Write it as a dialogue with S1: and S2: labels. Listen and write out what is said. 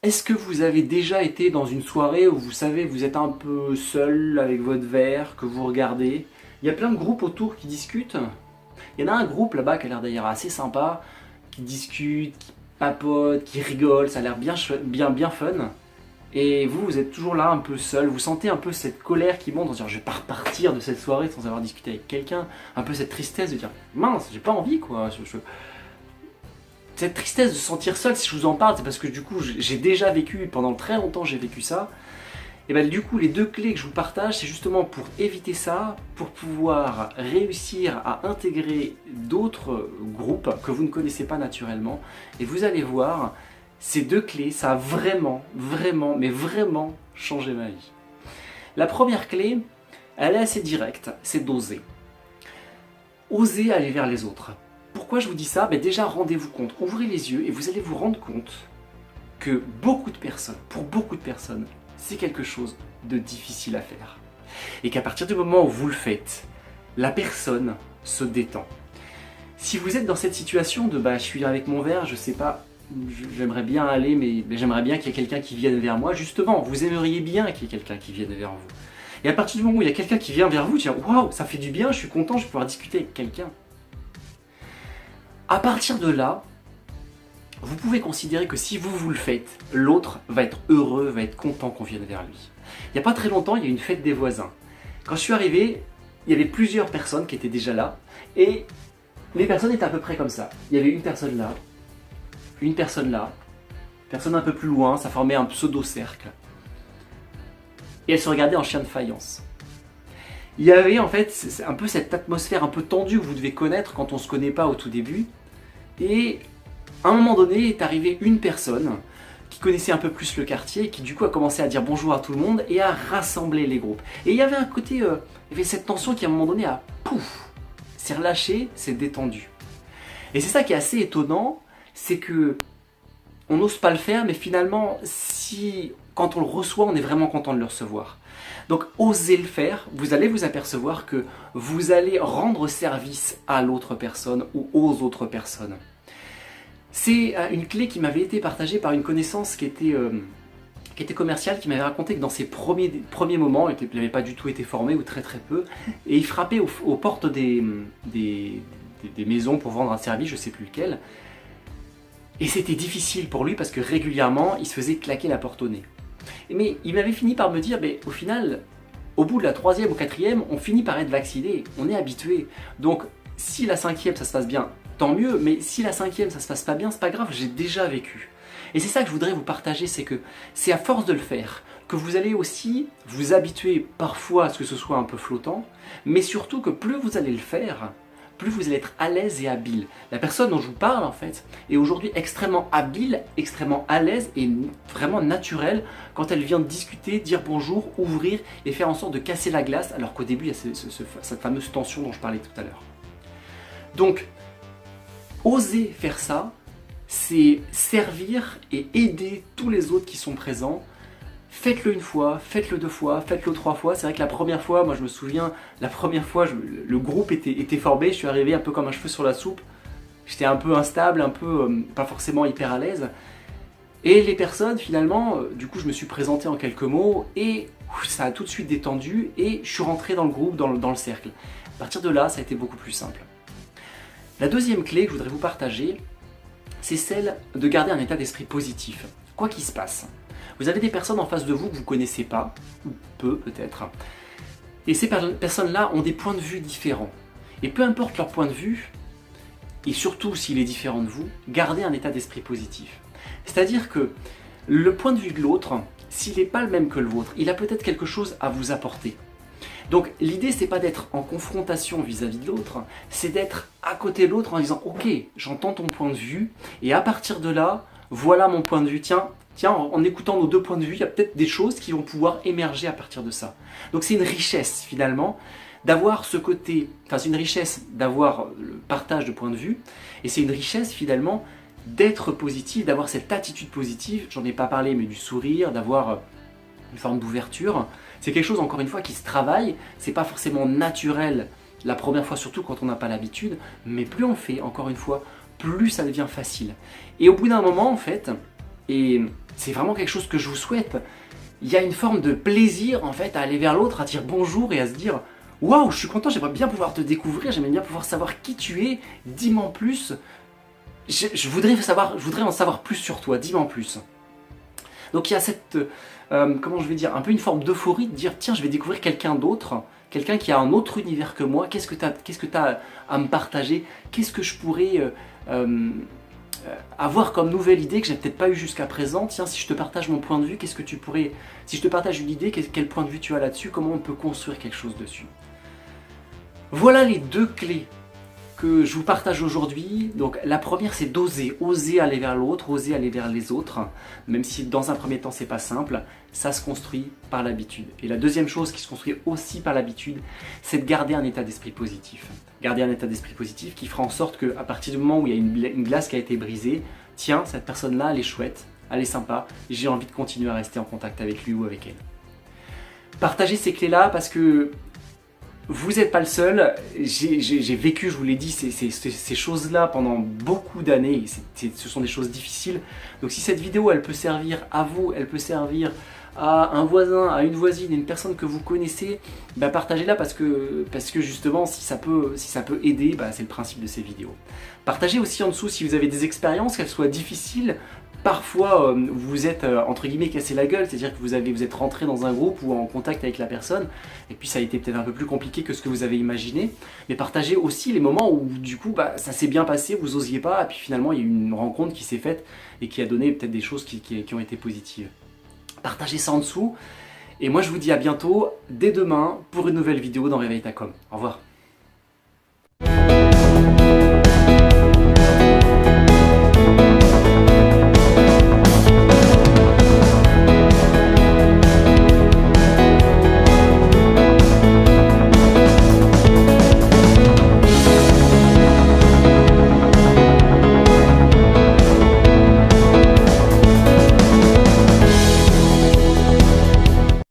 S1: Est-ce que vous avez déjà été dans une soirée où vous savez, vous êtes un peu seul avec votre verre, que vous regardez? Il y a plein de groupes autour qui discutent. Il y en a un groupe là-bas qui a l'air d'ailleurs assez sympa, qui discute, qui papote, qui rigole, ça a l'air bien fun. Et vous, vous êtes toujours là un peu seul, vous sentez un peu cette colère qui monte, en disant je vais pas repartir de cette soirée sans avoir discuté avec quelqu'un, un peu cette tristesse de dire mince, j'ai pas envie quoi. Cette tristesse de se sentir seul, si je vous en parle, c'est parce que du coup j'ai déjà vécu, pendant très longtemps j'ai vécu ça. Et bien du coup les deux clés que je vous partage, c'est justement pour éviter ça, pour pouvoir réussir à intégrer d'autres groupes que vous ne connaissez pas naturellement. Et vous allez voir, ces deux clés, ça a vraiment changé ma vie. La première clé, elle est assez directe, c'est d'oser. Oser aller vers les autres. Pourquoi je vous dis ça? Déjà, rendez-vous compte, ouvrez les yeux et vous allez vous rendre compte que pour beaucoup de personnes, c'est quelque chose de difficile à faire. Et qu'à partir du moment où vous le faites, la personne se détend. Si vous êtes dans cette situation de je suis avec mon verre, je sais pas, j'aimerais bien aller, mais j'aimerais bien qu'il y ait quelqu'un qui vienne vers moi. Justement, vous aimeriez bien qu'il y ait quelqu'un qui vienne vers vous. Et à partir du moment où il y a quelqu'un qui vient vers vous, tu dis waouh, ça fait du bien, je suis content, je vais pouvoir discuter avec quelqu'un. À partir de là, vous pouvez considérer que si vous le faites, l'autre va être heureux, va être content qu'on vienne vers lui. Il n'y a pas très longtemps, il y a eu une fête des voisins. Quand je suis arrivé, il y avait plusieurs personnes qui étaient déjà là, et les personnes étaient à peu près comme ça. Il y avait une personne là, une personne un peu plus loin, ça formait un pseudo-cercle. Et elles se regardaient en chien de faïence. Il y avait en fait un peu cette atmosphère un peu tendue que vous devez connaître quand on ne se connaît pas au tout début. Et à un moment donné est arrivée une personne qui connaissait un peu plus le quartier et qui du coup a commencé à dire bonjour à tout le monde et à rassembler les groupes. Et il y avait un côté, il y avait cette tension qui à un moment donné a pouf, s'est relâchée, s'est détendue. Et c'est ça qui est assez étonnant, c'est que on n'ose pas le faire, mais finalement, quand on le reçoit, on est vraiment content de le recevoir. Donc, osez le faire, vous allez vous apercevoir que vous allez rendre service à l'autre personne ou aux autres personnes. C'est une clé qui m'avait été partagée par une connaissance qui était commerciale, qui m'avait raconté que dans ses premiers moments, il n'avait pas du tout été formé ou très peu, et il frappait aux portes des maisons pour vendre un service, je ne sais plus lequel. Et c'était difficile pour lui parce que régulièrement, il se faisait claquer la porte au nez. Mais il m'avait fini par me dire, au final, au bout de la 3e ou 4e, on finit par être vacciné, on est habitué. Donc, si la 5e, ça se passe bien, tant mieux, mais si la 5e, ça se passe pas bien, c'est pas grave, j'ai déjà vécu. Et c'est ça que je voudrais vous partager, c'est que c'est à force de le faire que vous allez aussi vous habituer parfois à ce que ce soit un peu flottant, mais surtout que plus vous allez le faire, plus vous allez être à l'aise et habile. La personne dont je vous parle en fait est aujourd'hui extrêmement habile, extrêmement à l'aise et vraiment naturelle quand elle vient de discuter, dire bonjour, ouvrir et faire en sorte de casser la glace alors qu'au début il y a cette fameuse tension dont je parlais tout à l'heure. Donc, oser faire ça, c'est servir et aider tous les autres qui sont présents. Faites-le une fois, faites-le 2 fois, faites-le 3 fois. C'est vrai que la première fois, moi je me souviens, la première fois, le groupe était formé, je suis arrivé un peu comme un cheveu sur la soupe. J'étais un peu instable, un peu pas forcément hyper à l'aise. Et les personnes, finalement, du coup je me suis présenté en quelques mots et ça a tout de suite détendu et je suis rentré dans le groupe, dans le cercle. À partir de là, ça a été beaucoup plus simple. La deuxième clé que je voudrais vous partager, c'est celle de garder un état d'esprit positif, quoi qu'il se passe. Vous avez des personnes en face de vous que vous ne connaissez pas, ou peu peut-être, et ces personnes-là ont des points de vue différents. Et peu importe leur point de vue, et surtout s'il est différent de vous, gardez un état d'esprit positif. C'est-à-dire que le point de vue de l'autre, s'il n'est pas le même que le vôtre, il a peut-être quelque chose à vous apporter. Donc l'idée, c'est pas d'être en confrontation vis-à-vis de l'autre, c'est d'être à côté de l'autre en disant « Ok, j'entends ton point de vue, et à partir de là, voilà mon point de vue, tiens, en écoutant nos 2 points de vue, il y a peut-être des choses qui vont pouvoir émerger à partir de ça. » Donc c'est une richesse finalement d'avoir ce côté, c'est une richesse d'avoir le partage de points de vue, et c'est une richesse finalement d'être positif, d'avoir cette attitude positive, j'en ai pas parlé, mais du sourire, d'avoir une forme d'ouverture. C'est quelque chose, encore une fois, qui se travaille, c'est pas forcément naturel la première fois, surtout quand on n'a pas l'habitude, mais plus on fait, encore une fois, plus ça devient facile. Et au bout d'un moment, en fait, et C'est vraiment quelque chose que je vous souhaite. Il y a une forme de plaisir en fait à aller vers l'autre, à dire bonjour et à se dire waouh, je suis content, j'aimerais bien pouvoir te découvrir, j'aimerais bien pouvoir savoir qui tu es, dis-moi en plus. Je voudrais en savoir plus sur toi, dis-moi en plus. Donc il y a cette, comment je vais dire, un peu une forme d'euphorie de dire tiens, je vais découvrir quelqu'un d'autre, quelqu'un qui a un autre univers que moi, qu'est-ce que tu as à me partager, qu'est-ce que je pourrais avoir comme nouvelle idée que j'ai peut-être pas eu jusqu'à présent. Tiens, si je te partage mon point de vue, qu'est-ce que tu pourrais, si je te partage une idée, quel point de vue tu as là-dessus, comment on peut construire quelque chose dessus. Voilà les deux clés que je vous partage aujourd'hui. Donc la première, c'est d'oser, oser aller vers l'autre, oser aller vers les autres, même si dans un premier temps c'est pas simple, ça se construit par l'habitude. Et la deuxième chose qui se construit aussi par l'habitude, c'est de garder un état d'esprit positif. Garder un état d'esprit positif qui fera en sorte qu'à partir du moment où il y a une glace qui a été brisée, tiens, cette personne-là, elle est chouette, elle est sympa, j'ai envie de continuer à rester en contact avec lui ou avec elle. Partagez ces clés-là parce que vous n'êtes pas le seul, j'ai vécu, je vous l'ai dit, ces choses-là pendant beaucoup d'années, ce sont des choses difficiles. Donc si cette vidéo, elle peut servir à vous, elle peut servir à un voisin, à une voisine, à une personne que vous connaissez, bah partagez-la parce que justement, si ça peut aider, bah c'est le principe de ces vidéos. Partagez aussi en dessous si vous avez des expériences, qu'elles soient difficiles. Parfois, vous êtes entre guillemets cassé la gueule, c'est-à-dire que vous êtes rentré dans un groupe ou en contact avec la personne, et puis ça a été peut-être un peu plus compliqué que ce que vous avez imaginé. Mais partagez aussi les moments où du coup ça s'est bien passé, vous osiez pas, et puis finalement il y a eu une rencontre qui s'est faite et qui a donné peut-être des choses qui ont été positives. Partagez ça en dessous, et moi je vous dis à bientôt, dès demain, pour une nouvelle vidéo dans Réveille ta com. Au revoir.